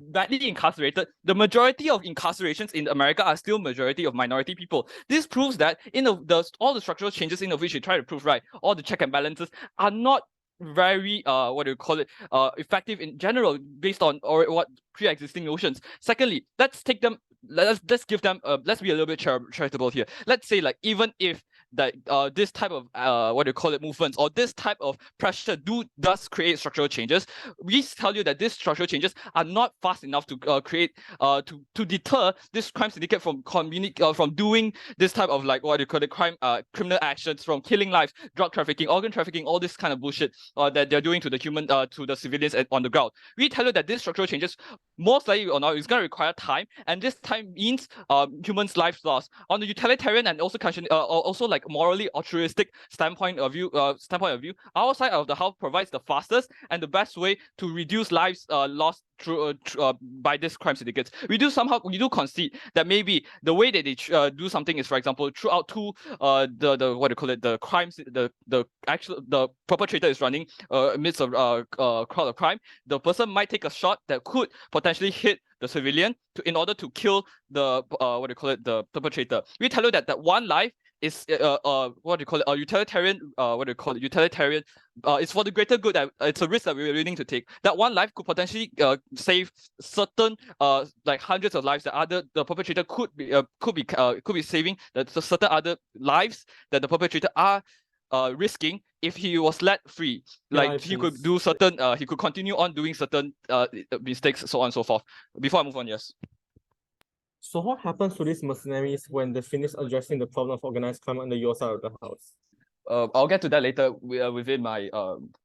badly incarcerated. The majority of incarcerations in America are still majority of minority people. This proves that in all the structural changes in of which you try to prove, right, all the check and balances are not very what do you call it, effective in general based on or what pre-existing notions. Secondly, let's give them let's be a little bit charitable here. Let's say like even if that this type of what do you call it, movements or this type of pressure does create structural changes, we tell you that these structural changes are not fast enough to create to deter this crime syndicate from from doing this type of like what do you call it, criminal actions, from killing lives, drug trafficking, organ trafficking, all this kind of bullshit that they're doing to the civilians on the ground. We tell you that these structural changes, most likely or not, is going to require time, and this time means humans' lives lost. On the utilitarian and also like morally altruistic standpoint of view, our side of the house provides the fastest and the best way to reduce lives lost through by this crime syndicates. We do concede that maybe the way that they do something is, for example, throughout the what do you call it, the crimes, the perpetrator is running amidst a crowd of crime. The person might take a shot that could potentially hit the civilian in order to kill the what do you call it, the perpetrator. We tell you that one life is what do you call it, a utilitarian utilitarian, it's for the greater good, that it's a risk that we're willing to take. That one life could potentially save certain like hundreds of lives that the perpetrator could be saving, that certain other lives that the perpetrator are risking if he was let free. Like he could do certain he could continue on doing certain mistakes, so on and so forth. Before I move on, yes. So what happens to these mercenaries when they finish addressing the problem of organized crime on your side of the house? I'll get to that later within my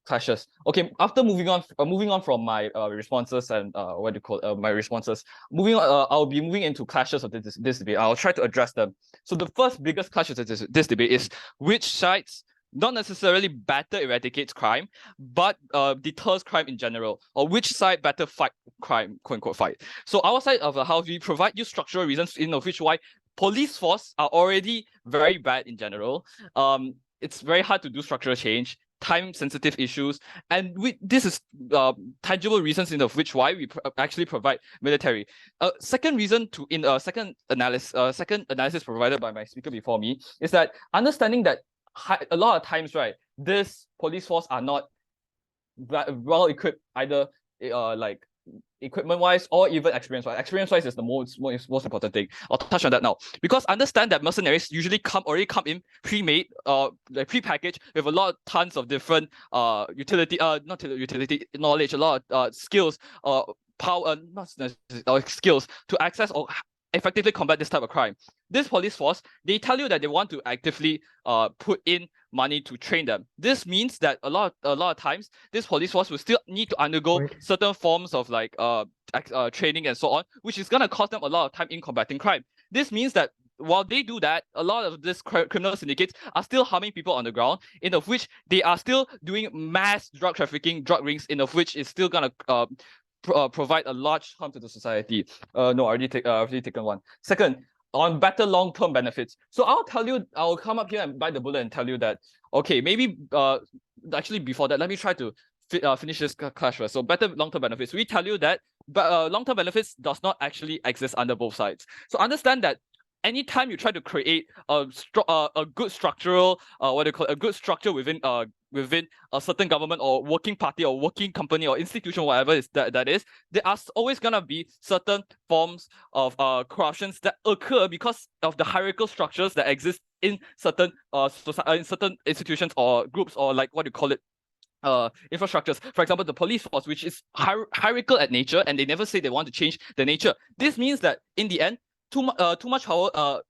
clashes. Okay, after moving on from my responses and what do you call my responses, I'll be moving into clashes of this debate. I'll try to address them. So the first biggest clashes of this debate is which sides not necessarily better eradicates crime, but deters crime in general, or which side better fight crime, quote unquote fight. So our side of the house, we provide you structural reasons in of which why police force are already very bad in general. It's very hard to do structural change, time-sensitive issues, and this is tangible reasons in of which why we actually provide military. Second reason second analysis provided by my speaker before me is that understanding that a lot of times, right, this police force are not well equipped, either like equipment-wise or even experience-wise. Experience-wise is the most important thing. I'll touch on that now. Because understand that mercenaries usually already come in pre-made, like pre-packaged with a lot of tons of different utility knowledge, a lot of skills, power, not necessarily skills to access or effectively combat this type of crime. This police force, they tell you that they want to actively put in money to train them. This means that a lot of times this police force will still need to undergo certain forms of like training and so on, which is gonna cost them a lot of time in combating crime. This means that while they do that, a lot of these criminal syndicates are still harming people on the ground, in of which they are still doing mass drug trafficking, drug rings, in of which is still gonna provide a large harm to the society. No, I already taken one. Second, on better long-term benefits. So I'll come up here and bite the bullet and tell you that, okay, maybe actually before that, let me try to finish this clash first. So better long-term benefits. We tell you that long-term benefits does not actually exist under both sides. So understand that anytime you try to create a good structural a good structure within a certain government or working party or working company or institution, whatever is that is, there are always gonna be certain forms of corruptions that occur because of the hierarchical structures that exist in certain in certain institutions or groups, or like what you call it, infrastructures. For example, the police force, which is hierarchical at nature, and they never say they want to change the nature. This means that in the end, too much power,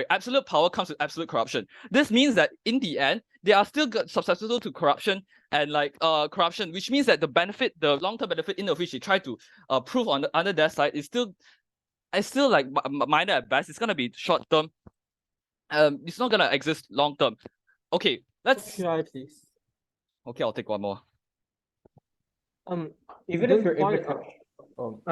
absolute power comes with absolute corruption. This means that in the end, they are still susceptible to corruption and corruption, which means that the long-term benefit in of which they try to prove under their side is still like minor at best. It's gonna be short-term. It's not gonna exist long-term. Okay, let's. PI, please. Okay, I'll take one more. Even if you're able to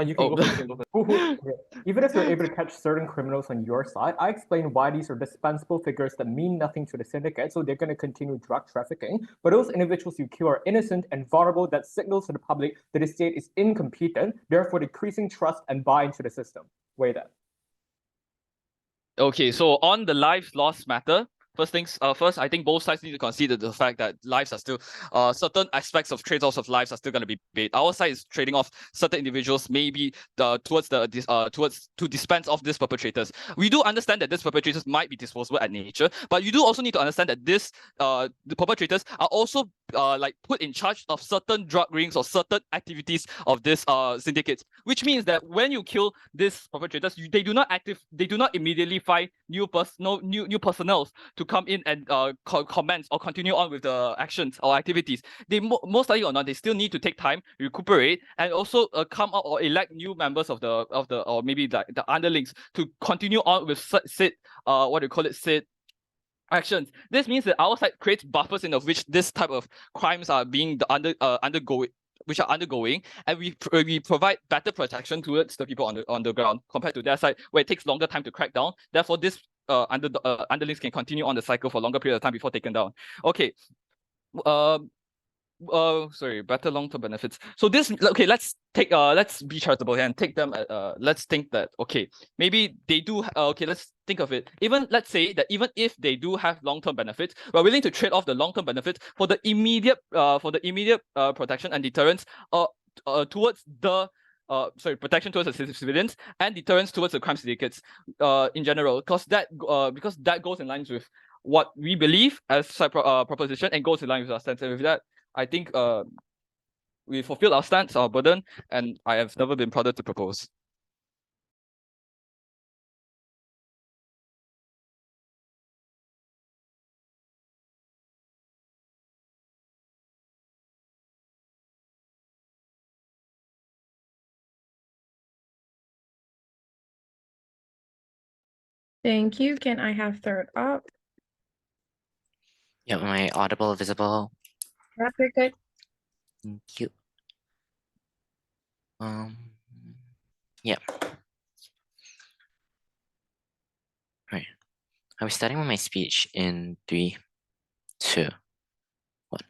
you can go first. Okay. Even if you're able to catch certain criminals on your side, I explain why these are dispensable figures that mean nothing to the syndicate, so they're going to continue drug trafficking. But those individuals you kill are innocent and vulnerable. That signals to the public that the state is incompetent, therefore decreasing trust and buy into the system. Weigh that. Okay, so on the lives lost matter, first, I think both sides need to consider the fact that lives are still, certain aspects of trade-offs of lives are still going to be paid. Our side is trading off certain individuals, maybe towards to dispense off these perpetrators. We do understand that these perpetrators might be disposable at nature, but you do also need to understand that the perpetrators are also put in charge of certain drug rings or certain activities of this syndicates, which means that when you kill these perpetrators, they do not immediately find new personnel to come in and commence or continue on with the actions or activities. They most likely or not, they still need to take time, recuperate, and also come out or elect new members of the or maybe the underlings to continue on with said actions. This means that our side creates buffers in of which this type of crimes are being undergoing, and we provide better protection towards the people on the ground compared to their side, where it takes longer time to crack down. Therefore, this underlings can continue on the cycle for longer period of time before taken down. Okay. Better long-term benefits. So let's be charitable here and take them let's think that, okay, maybe they do, let's think of it. Let's say that even if they do have long-term benefits, we're willing to trade off the long-term benefits for the immediate protection and deterrence towards the protection towards the civilians and deterrence towards the crime syndicates in general, because that goes in line with what we believe as side proposition and goes in line with our stance. And with that, I think we fulfill our stance, our burden, and I have never been prouder to propose. Thank you. Can I have third up? Yeah, am I audible, visible? Yep, you're good. Thank you. Yeah. Right. I'm starting with my speech in 3, 2, 1.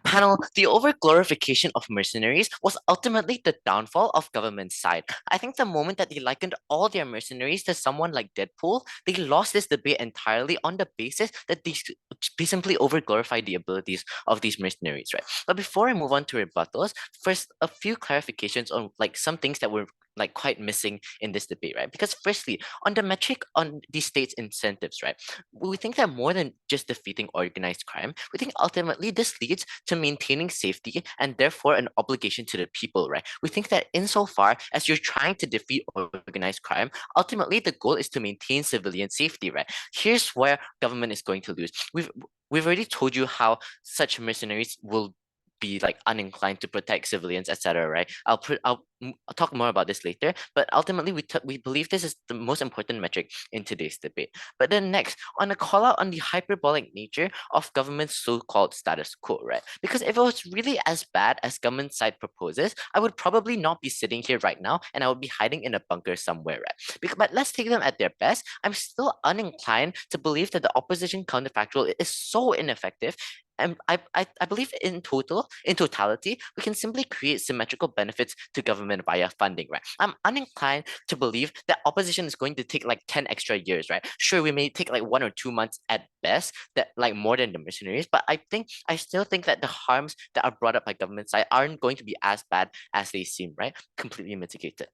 Panel, the over-glorification of mercenaries was ultimately the downfall of government's side. I think the moment that they likened all their mercenaries to someone like Deadpool, they lost this debate entirely on the basis that they simply over-glorified the abilities of these mercenaries, right? But before I move on to rebuttals, first, a few clarifications on some things that were quite missing in this debate, right? Because firstly, on the metric on the state's incentives, right? We think that more than just defeating organized crime, we think ultimately this leads to maintaining safety and therefore an obligation to the people, right? We think that insofar as you're trying to defeat organized crime, ultimately the goal is to maintain civilian safety, right? Here's where government is going to lose. We've already told you how such mercenaries will be like uninclined to protect civilians, etc. Right? I'll talk more about this later. But ultimately, we believe this is the most important metric in today's debate. But then next, on a call out on the hyperbolic nature of government's so-called status quo, right? Because if it was really as bad as government side proposes, I would probably not be sitting here right now, and I would be hiding in a bunker somewhere, right? But let's take them at their best. I'm still uninclined to believe that the opposition counterfactual is so ineffective. And I believe in totality, we can simply create symmetrical benefits to government via funding, right? I'm uninclined to believe that opposition is going to take like 10 extra years, right? Sure, we may take like 1 or 2 months at best, that like more than the mercenaries, but I still think that the harms that are brought up by government side aren't going to be as bad as they seem, right? Completely mitigated.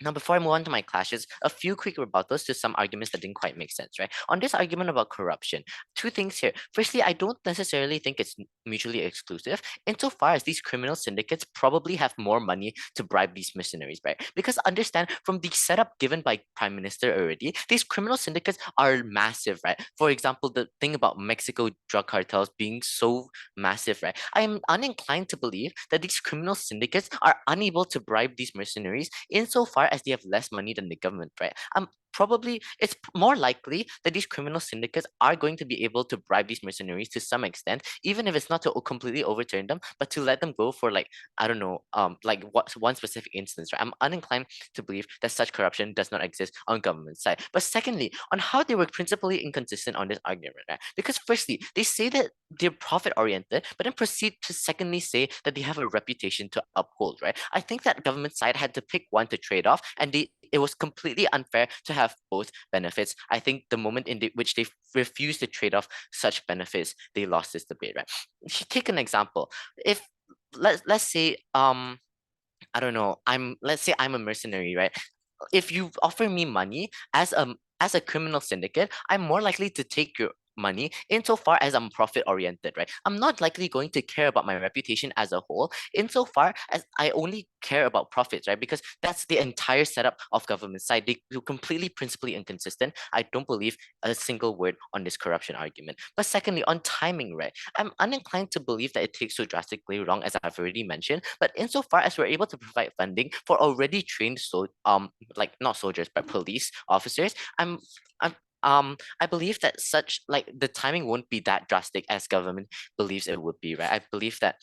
Now, before I move on to my clashes, a few quick rebuttals to some arguments that didn't quite make sense, right? On this argument about corruption, two things here. Firstly, I don't necessarily think it's mutually exclusive, insofar as these criminal syndicates probably have more money to bribe these mercenaries, right? Because understand, from the setup given by Prime Minister already, these criminal syndicates are massive, right? For example, the thing about Mexico drug cartels being so massive, right? I am uninclined to believe that these criminal syndicates are unable to bribe these mercenaries insofar as they have less money than the government, right? Probably it's more likely that these criminal syndicates are going to be able to bribe these mercenaries to some extent, even if it's not to completely overturn them, but to let them go for like, I don't know, like one specific instance, right? I'm uninclined to believe that such corruption does not exist on government side. But secondly, on how they were principally inconsistent on this argument, right? Because firstly, they say that they're profit oriented, but then proceed to secondly say that they have a reputation to uphold, right? I think that government side had to pick one to trade off, and it was completely unfair to have both benefits. I think the moment in which they refused to trade off such benefits, they lost this debate, right? Take an example. If let's say I don't know, let's say I'm a mercenary, right? If you offer me money as a criminal syndicate, I'm more likely to take your money insofar as I'm profit oriented, right? I'm not likely going to care about my reputation as a whole insofar as I only care about profits, right? Because that's the entire setup of government side. They are completely principally inconsistent. I don't believe a single word on this corruption argument. But secondly, on timing, right? I'm uninclined to believe that it takes so drastically wrong as I've already mentioned. But insofar as we're able to provide funding for already trained like not soldiers but police officers, I believe that such like the timing won't be that drastic as government believes it would be, right? I believe that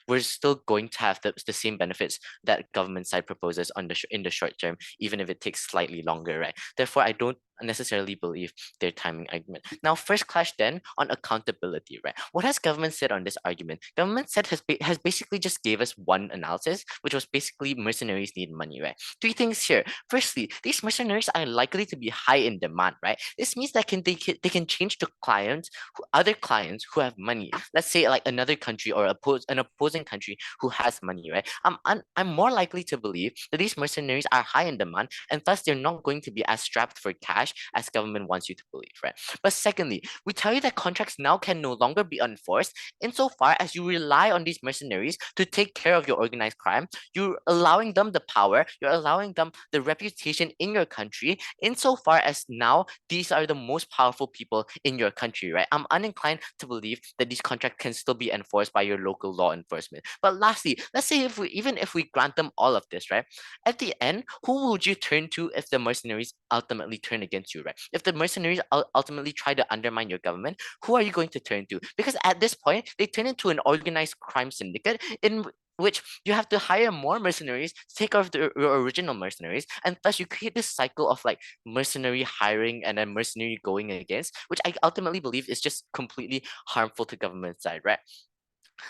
we're still going to have the same benefits that government side proposes in the short term, even if it takes slightly longer, right? Therefore, I don't necessarily believe their timing argument. Now, first clash then on accountability, right? What has government said on this argument? Government said has basically just gave us one analysis, which was basically mercenaries need money, right? Three things here. Firstly, these mercenaries are likely to be high in demand, right? This means that they can change to clients, other clients who have money. Let's say like another country or an opposing country who has money, right? I'm more likely to believe that these mercenaries are high in demand, and thus they're not going to be as strapped for cash as government wants you to believe, right? But secondly, we tell you that contracts now can no longer be enforced insofar as you rely on these mercenaries to take care of your organized crime. You're allowing them the power, you're allowing them the reputation in your country insofar as now these are the most powerful people in your country, right? I'm uninclined to believe that these contracts can still be enforced by your local law enforcement. But lastly, let's say even if we grant them all of this, right? At the end, who would you turn to if the mercenaries ultimately turn against you, right? If the mercenaries ultimately try to undermine your government, who are you going to turn to? Because at this point, they turn into an organized crime syndicate in which you have to hire more mercenaries to take off your original mercenaries, and thus you create this cycle of like mercenary hiring and then mercenary going against, which I ultimately believe is just completely harmful to government side, right?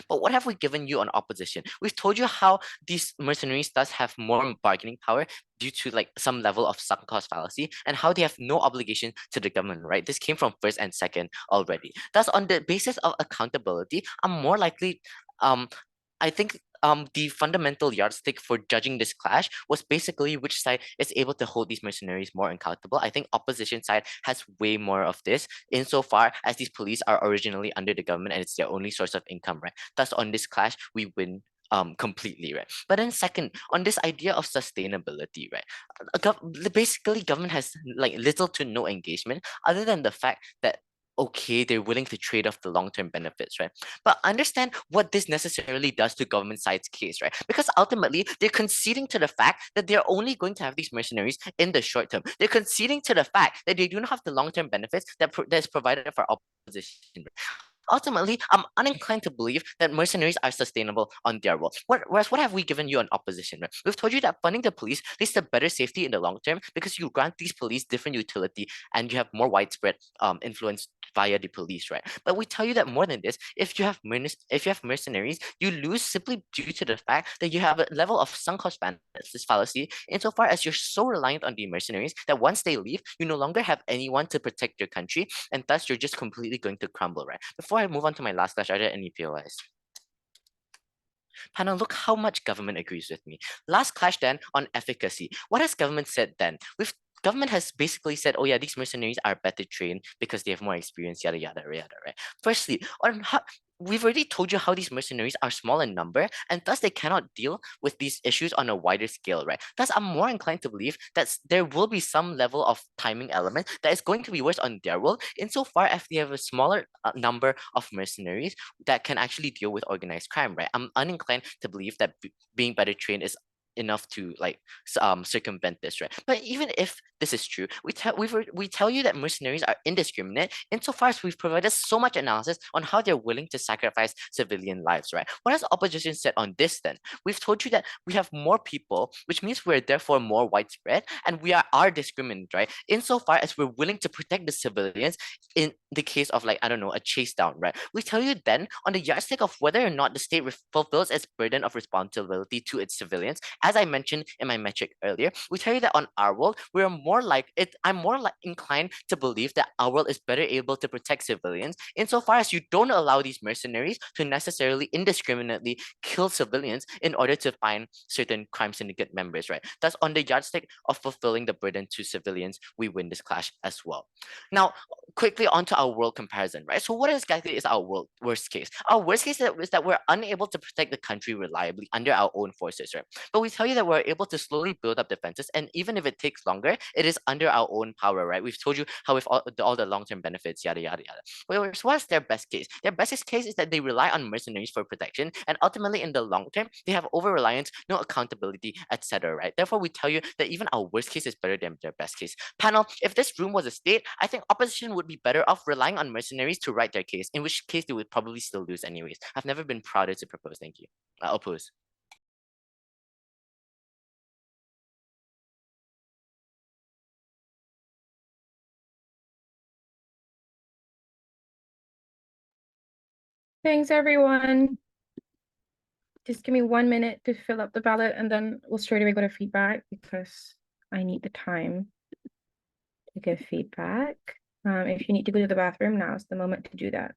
But what have we given you on opposition? We've told you how these mercenaries thus have more bargaining power due to like some level of sunk cost fallacy, and how they have no obligation to the government, right? This came from first and second already. Thus, on the basis of accountability, I'm more likely, I think the fundamental yardstick for judging this clash was basically which side is able to hold these mercenaries more accountable. I think opposition side has way more of this insofar as these police are originally under the government and it's their only source of income, right? Thus, on this clash, we win completely, right? But then second, on this idea of sustainability, right? Basically, government has like little to no engagement other than the fact that okay, they're willing to trade off the long-term benefits, right? But understand what this necessarily does to government side's case, right? Because ultimately, they're conceding to the fact that they're only going to have these mercenaries in the short term. They're conceding to the fact that they do not have the long-term benefits that's provided for opposition. Ultimately, I'm uninclined to believe that mercenaries are sustainable on their role. Whereas, what have we given you on opposition? Right? We've told you that funding the police leads to better safety in the long term because you grant these police different utility and you have more widespread influence via the police, right? But we tell you that more than this, if you have mercenaries, you lose simply due to the fact that you have a level of sunk cost fallacy insofar as you're so reliant on the mercenaries that once they leave, you no longer have anyone to protect your country, and thus you're just completely going to crumble, right? Before I move on to my last clash, are there any POIs? Panel, look how much government agrees with me. Last clash then on efficacy. What has government said then? Government has basically said, oh yeah, these mercenaries are better trained because they have more experience, yada, yada, yada, right? Firstly, on how, we've already told you how these mercenaries are small in number and thus they cannot deal with these issues on a wider scale, right? Thus, I'm more inclined to believe that there will be some level of timing element that is going to be worse on their role insofar as they have a smaller number of mercenaries that can actually deal with organized crime, right? I'm uninclined to believe that being better trained is enough to like circumvent this, right? But even if this is true, we tell you that mercenaries are indiscriminate insofar as we've provided so much analysis on how they're willing to sacrifice civilian lives, right? What has opposition said on this then? We've told you that we have more people, which means we're therefore more widespread, and we are discriminant, right? Insofar as we're willing to protect the civilians in the case of like, I don't know, a chase down, right? We tell you then on the yardstick of whether or not the state fulfills its burden of responsibility to its civilians, as I mentioned in my metric earlier, we tell you that on our world, we're more like it. I'm more like inclined to believe that our world is better able to protect civilians insofar as you don't allow these mercenaries to necessarily indiscriminately kill civilians in order to find certain crime syndicate members, right? Thus, on the yardstick of fulfilling the burden to civilians, we win this clash as well. Now, quickly onto our world comparison, right? So what exactly is our worst case? Our worst case is that we're unable to protect the country reliably under our own forces, right? But we tell you that we're able to slowly build up defenses, and even if it takes longer, it is under our own power, right? We've told you how with all the long-term benefits, yada, yada, yada. Well, so what's their best case? Their best case is that they rely on mercenaries for protection, and ultimately in the long term, they have over-reliance, no accountability, etc., right? Therefore, we tell you that even our worst case is better than their best case. Panel, if this room was a state, I think opposition would be better off relying on mercenaries to write their case, in which case they would probably still lose anyways. I've never been prouder to propose. Thank you. Oppose. Thanks, everyone. Just give me 1 minute to fill up the ballot and then we'll straight away go to feedback because I need the time to give feedback. If you need to go to the bathroom, now's the moment to do that.